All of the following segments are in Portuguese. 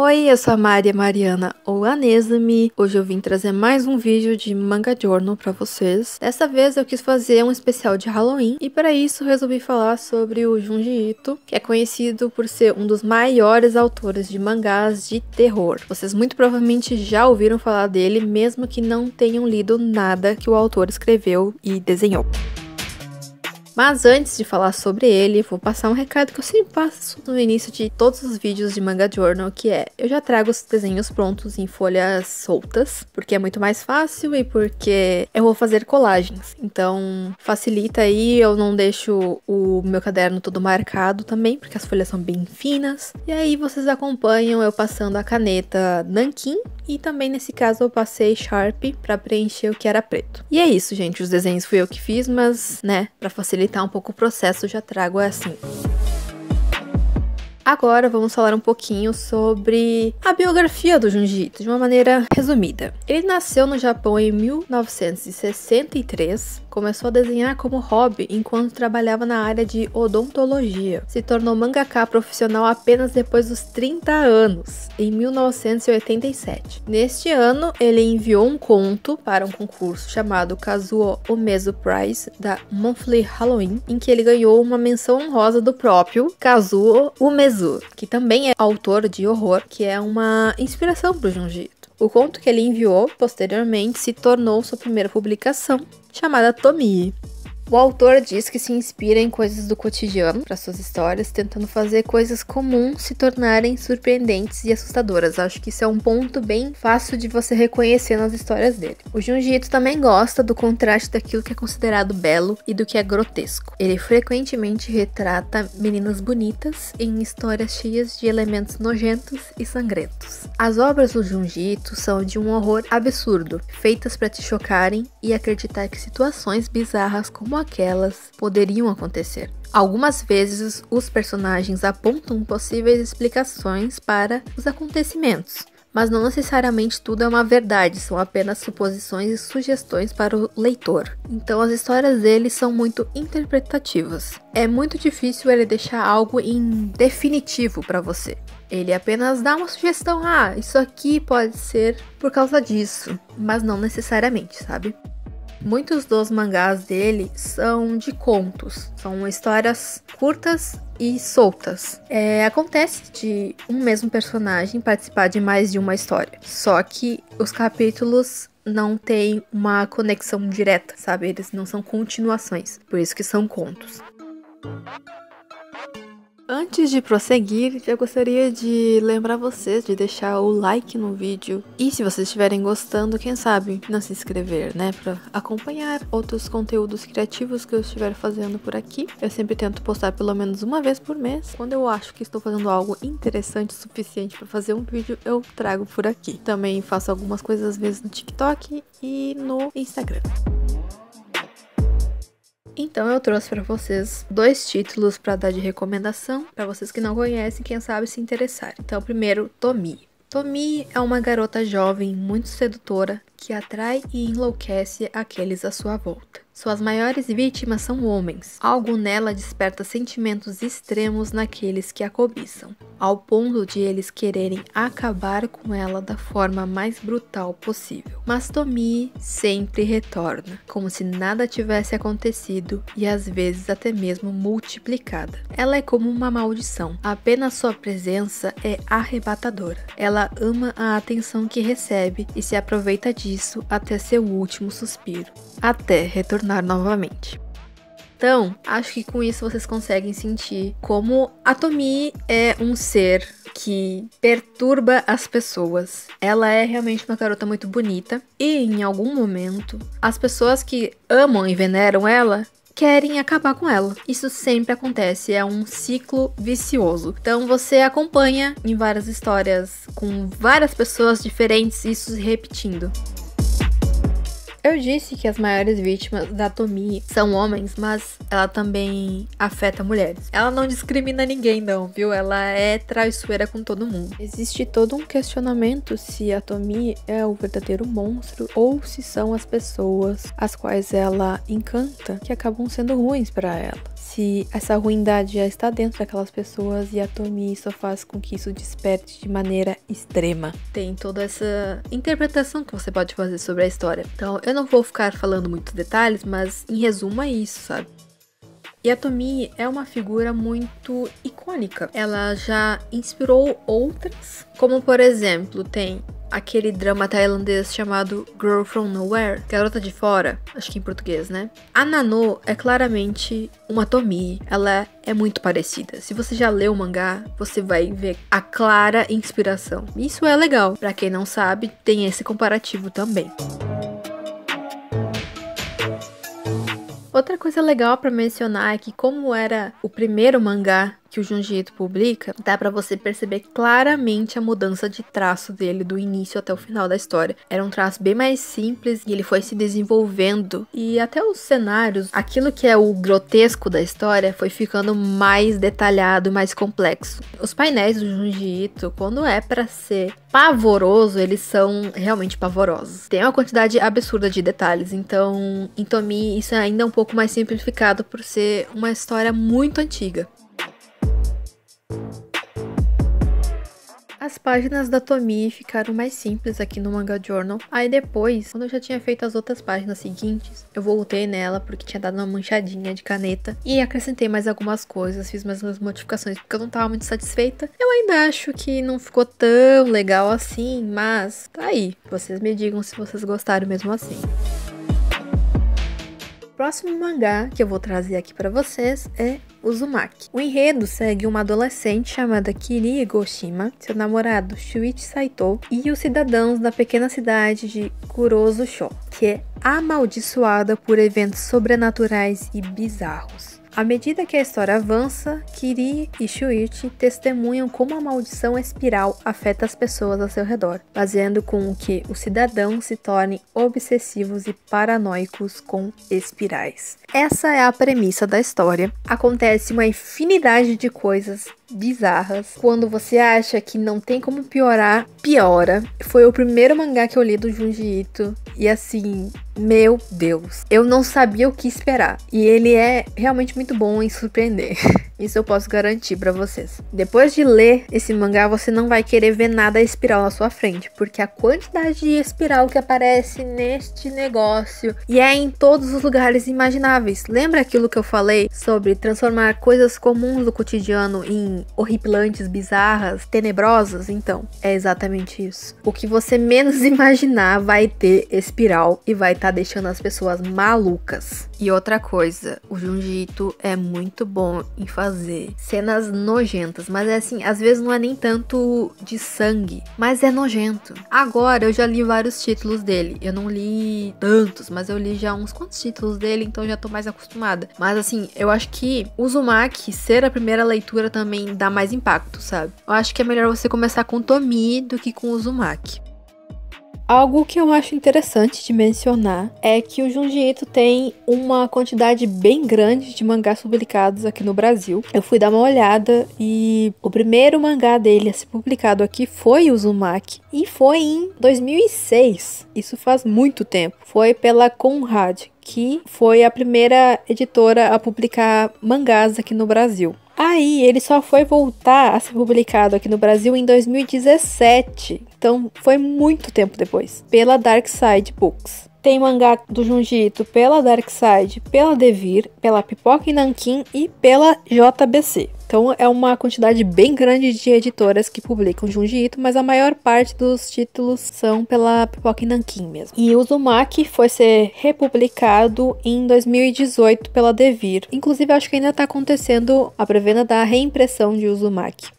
Oi, eu sou a Maria Mariana ou a Nezumi. Hoje eu vim trazer mais um vídeo de Manga Journal pra vocês. Dessa vez eu quis fazer um especial de Halloween e para isso resolvi falar sobre o Junji Ito, que é conhecido por ser um dos maiores autores de mangás de terror. Vocês muito provavelmente já ouviram falar dele, mesmo que não tenham lido nada que o autor escreveu e desenhou. Mas antes de falar sobre ele, vou passar um recado que eu sempre passo no início de todos os vídeos de Manga Journal, que é: eu já trago os desenhos prontos em folhas soltas, porque é muito mais fácil e porque eu vou fazer colagens. Então facilita aí, eu não deixo o meu caderno todo marcado também, porque as folhas são bem finas. E aí vocês acompanham eu passando a caneta Nankin, e também nesse caso eu passei Sharp para preencher o que era preto. E é isso, gente, os desenhos fui eu que fiz, mas, né, para facilitar um pouco o processo, já trago assim. Agora vamos falar um pouquinho sobre a biografia do Junji Ito, de uma maneira resumida. Ele nasceu no Japão em 1963, começou a desenhar como hobby enquanto trabalhava na área de odontologia. Se tornou mangaka profissional apenas depois dos 30 anos, em 1987. Neste ano, ele enviou um conto para um concurso chamado Kazuo Umezu Prize, da Monthly Halloween, em que ele ganhou uma menção honrosa do próprio Kazuo Umezu, que também é autor de horror, que é uma inspiração para o Junji Ito. O conto que ele enviou, posteriormente, se tornou sua primeira publicação, chamada Tomie. O autor diz que se inspira em coisas do cotidiano para suas histórias, tentando fazer coisas comuns se tornarem surpreendentes e assustadoras. Acho que isso é um ponto bem fácil de você reconhecer nas histórias dele. O Junji Ito também gosta do contraste daquilo que é considerado belo e do que é grotesco. Ele frequentemente retrata meninas bonitas em histórias cheias de elementos nojentos e sangrentos. As obras do Junji Ito são de um horror absurdo, feitas para te chocarem e acreditar que situações bizarras como aquelas poderiam acontecer. Algumas vezes os personagens apontam possíveis explicações para os acontecimentos, mas não necessariamente tudo é uma verdade, são apenas suposições e sugestões para o leitor. Então as histórias dele são muito interpretativas. É muito difícil ele deixar algo em definitivo para você. Ele apenas dá uma sugestão: isso aqui pode ser por causa disso, mas não necessariamente, sabe? Muitos dos mangás dele são de contos, são histórias curtas e soltas. Acontece de um mesmo personagem participar de mais de uma história, só que os capítulos não têm uma conexão direta, sabe? Eles não são continuações, por isso que são contos. Antes de prosseguir, já gostaria de lembrar vocês de deixar o like no vídeo e, se vocês estiverem gostando, quem sabe não se inscrever, né, para acompanhar outros conteúdos criativos que eu estiver fazendo por aqui. Eu sempre tento postar pelo menos uma vez por mês. Quando eu acho que estou fazendo algo interessante o suficiente para fazer um vídeo, eu trago por aqui. Também faço algumas coisas às vezes no TikTok e no Instagram. Então eu trouxe para vocês 2 títulos para dar de recomendação, para vocês que não conhecem, quem sabe se interessarem. Então, primeiro, Tomie. Tomie é uma garota jovem muito sedutora que atrai e enlouquece aqueles à sua volta. Suas maiores vítimas são homens. Algo nela desperta sentimentos extremos naqueles que a cobiçam, ao ponto de eles quererem acabar com ela da forma mais brutal possível. Mas Tomie sempre retorna, como se nada tivesse acontecido e às vezes até mesmo multiplicada. Ela é como uma maldição. Apenas sua presença é arrebatadora. Ela ama a atenção que recebe e se aproveita disso até seu último suspiro, até retornar novamente. Então, acho que com isso vocês conseguem sentir como a Tomie é um ser que perturba as pessoas. Ela é realmente uma garota muito bonita e, em algum momento, as pessoas que amam e veneram ela querem acabar com ela. Isso sempre acontece, é um ciclo vicioso. Então você acompanha em várias histórias com várias pessoas diferentes isso se repetindo. Eu disse que as maiores vítimas da Tomie são homens, mas ela também afeta mulheres. Ela não discrimina ninguém não, viu? Ela é traiçoeira com todo mundo. Existe todo um questionamento se a Tomie é o verdadeiro monstro ou se são as pessoas as quais ela encanta que acabam sendo ruins pra ela. Se essa ruindade já está dentro daquelas pessoas e a Tomie só faz com que isso desperte de maneira extrema. Tem toda essa interpretação que você pode fazer sobre a história. Então, eu não vou ficar falando muitos detalhes, mas em resumo é isso, sabe? E a Tomie é uma figura muito icônica. Ela já inspirou outras, como por exemplo, tem aquele drama tailandês chamado Girl From Nowhere, Garota de Fora, acho que em português, né? A Nano é claramente uma Tomie, ela é muito parecida. Se você já leu o mangá, você vai ver a clara inspiração. Isso é legal. Pra quem não sabe, tem esse comparativo também. Outra coisa legal pra mencionar é que como era o primeiro mangá que o Junji Ito publica, dá pra você perceber claramente a mudança de traço dele do início até o final da história. Era um traço bem mais simples e ele foi se desenvolvendo. E até os cenários, aquilo que é o grotesco da história, foi ficando mais detalhado, mais complexo. Os painéis do Junji Ito, quando é pra ser pavoroso, eles são realmente pavorosos. Tem uma quantidade absurda de detalhes, então em Tomie isso é ainda um pouco mais simplificado por ser uma história muito antiga. As páginas da Tomie ficaram mais simples aqui no Manga Journal. Aí depois, quando eu já tinha feito as outras páginas seguintes, eu voltei nela porque tinha dado uma manchadinha de caneta e acrescentei mais algumas coisas, fiz mais umas modificações porque eu não tava muito satisfeita. Eu ainda acho que não ficou tão legal assim, mas tá aí. Vocês me digam se vocês gostaram mesmo assim. O próximo mangá que eu vou trazer aqui pra vocês é Uzumaki. O enredo segue uma adolescente chamada Kiri Egoshima, seu namorado Shuichi Saito e os cidadãos da pequena cidade de Kurozu-sho, que é amaldiçoada por eventos sobrenaturais e bizarros. À medida que a história avança, Kiri e Shuichi testemunham como a maldição espiral afeta as pessoas ao seu redor, fazendo com que os cidadãos se tornem obsessivos e paranoicos com espirais. Essa é a premissa da história. Acontece uma infinidade de coisas bizarras. Quando você acha que não tem como piorar, piora. Foi o primeiro mangá que eu li do Junji Ito e assim, meu Deus, eu não sabia o que esperar. E ele é realmente muito bom em surpreender. Isso eu posso garantir pra vocês. Depois de ler esse mangá, você não vai querer ver nada espiral na sua frente, porque a quantidade de espiral que aparece neste negócio e é em todos os lugares imagináveis. Lembra aquilo que eu falei sobre transformar coisas comuns do cotidiano em horripilantes, bizarras, tenebrosas? Então, é exatamente isso. O que você menos imaginar vai ter espiral e vai estar deixando as pessoas malucas. E outra coisa, o Junji Ito é muito bom em fazer cenas nojentas, mas é assim, às vezes não é nem tanto de sangue, mas é nojento. Agora, eu já li vários títulos dele, eu não li tantos, mas eu li já uns quantos títulos dele, então já tô mais acostumada. Mas assim, eu acho que Uzumaki ser a primeira leitura também dá mais impacto, sabe? Eu acho que é melhor você começar com Tomie do que com Uzumaki. Algo que eu acho interessante de mencionar é que o Junji Ito tem uma quantidade bem grande de mangás publicados aqui no Brasil. Eu fui dar uma olhada e o primeiro mangá dele a ser publicado aqui foi Uzumaki e foi em 2006. Isso faz muito tempo. Foi pela Conrad, que foi a primeira editora a publicar mangás aqui no Brasil. Aí, ele só foi voltar a ser publicado aqui no Brasil em 2017. Então, foi muito tempo depois. Pela Dark Side Books. Tem mangá do Junji Ito pela Dark Side, pela Devir, pela Pipoca e Nanquim e pela JBC. Então é uma quantidade bem grande de editoras que publicam Junji Ito, mas a maior parte dos títulos são pela Pipoca e Nanquim mesmo. E o Uzumaki foi ser republicado em 2018 pela Devir. Inclusive, acho que ainda está acontecendo a pré-venda da reimpressão de Uzumaki.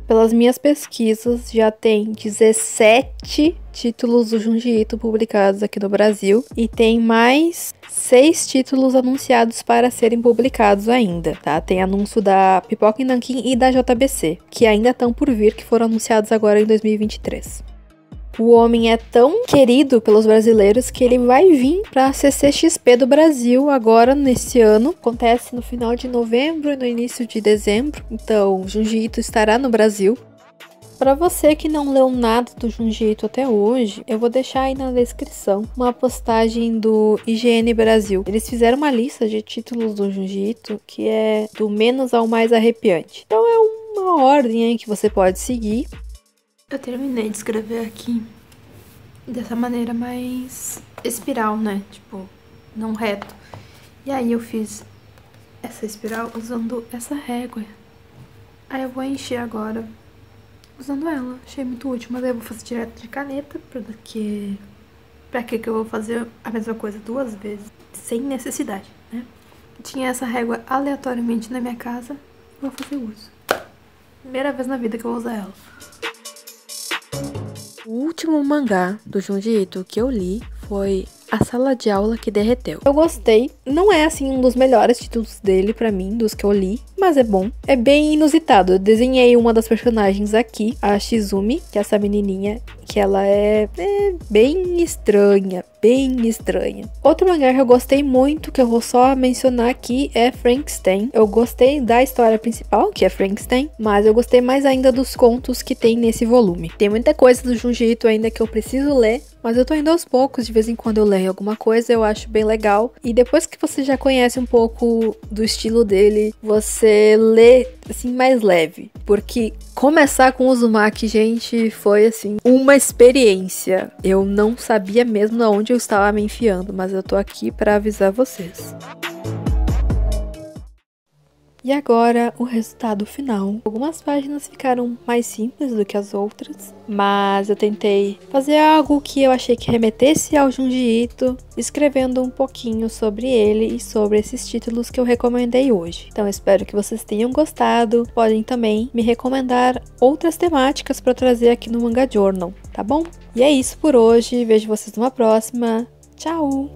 Pelas minhas pesquisas, já tem 17 títulos do Junji Ito publicados aqui no Brasil e tem mais 6 títulos anunciados para serem publicados ainda, tá? Tem anúncio da Pipoca e Nanquim e da JBC, que ainda estão por vir, que foram anunciados agora em 2023. O homem é tão querido pelos brasileiros que ele vai vir para a CCXP do Brasil agora nesse ano. Acontece no final de novembro e no início de dezembro, então Junji Ito estará no Brasil. Para você que não leu nada do Junji Ito até hoje, eu vou deixar aí na descrição uma postagem do IGN Brasil. Eles fizeram uma lista de títulos do Junji Ito que é do menos ao mais arrepiante. Então é uma ordem aí que você pode seguir. Eu terminei de escrever aqui dessa maneira mais espiral, né? Tipo, não reto. E aí eu fiz essa espiral usando essa régua. Aí eu vou encher agora usando ela. Achei muito útil, mas aí eu vou fazer direto de caneta, porque pra que eu vou fazer a mesma coisa 2 vezes? Sem necessidade, né? Tinha essa régua aleatoriamente na minha casa, vou fazer uso. Primeira vez na vida que eu vou usar ela. O último mangá do Junji Ito que eu li foi A Sala de Aula que Derreteu. Eu gostei, não é assim um dos melhores títulos dele pra mim, dos que eu li, mas é bom. É bem inusitado, eu desenhei uma das personagens aqui, a Shizumi, que é essa menininha, que ela é bem estranha, bem estranha. Outro mangá que eu gostei muito, que eu vou só mencionar aqui, é Frankenstein. Eu gostei da história principal, que é Frankenstein, mas eu gostei mais ainda dos contos que tem nesse volume. Tem muita coisa do Junji Ito ainda que eu preciso ler, mas eu tô indo aos poucos, de vez em quando eu leio alguma coisa, eu acho bem legal. E depois que você já conhece um pouco do estilo dele, você lê, assim, mais leve. Porque começar com o Uzumaki, gente, foi, assim, uma experiência. Eu não sabia mesmo aonde eu estava me enfiando, mas eu tô aqui pra avisar vocês. E agora, o resultado final. Algumas páginas ficaram mais simples do que as outras, mas eu tentei fazer algo que eu achei que remetesse ao Junji Ito, escrevendo um pouquinho sobre ele e sobre esses títulos que eu recomendei hoje. Então, espero que vocês tenham gostado. Podem também me recomendar outras temáticas para trazer aqui no Manga Journal, tá bom? E é isso por hoje. Vejo vocês numa próxima. Tchau!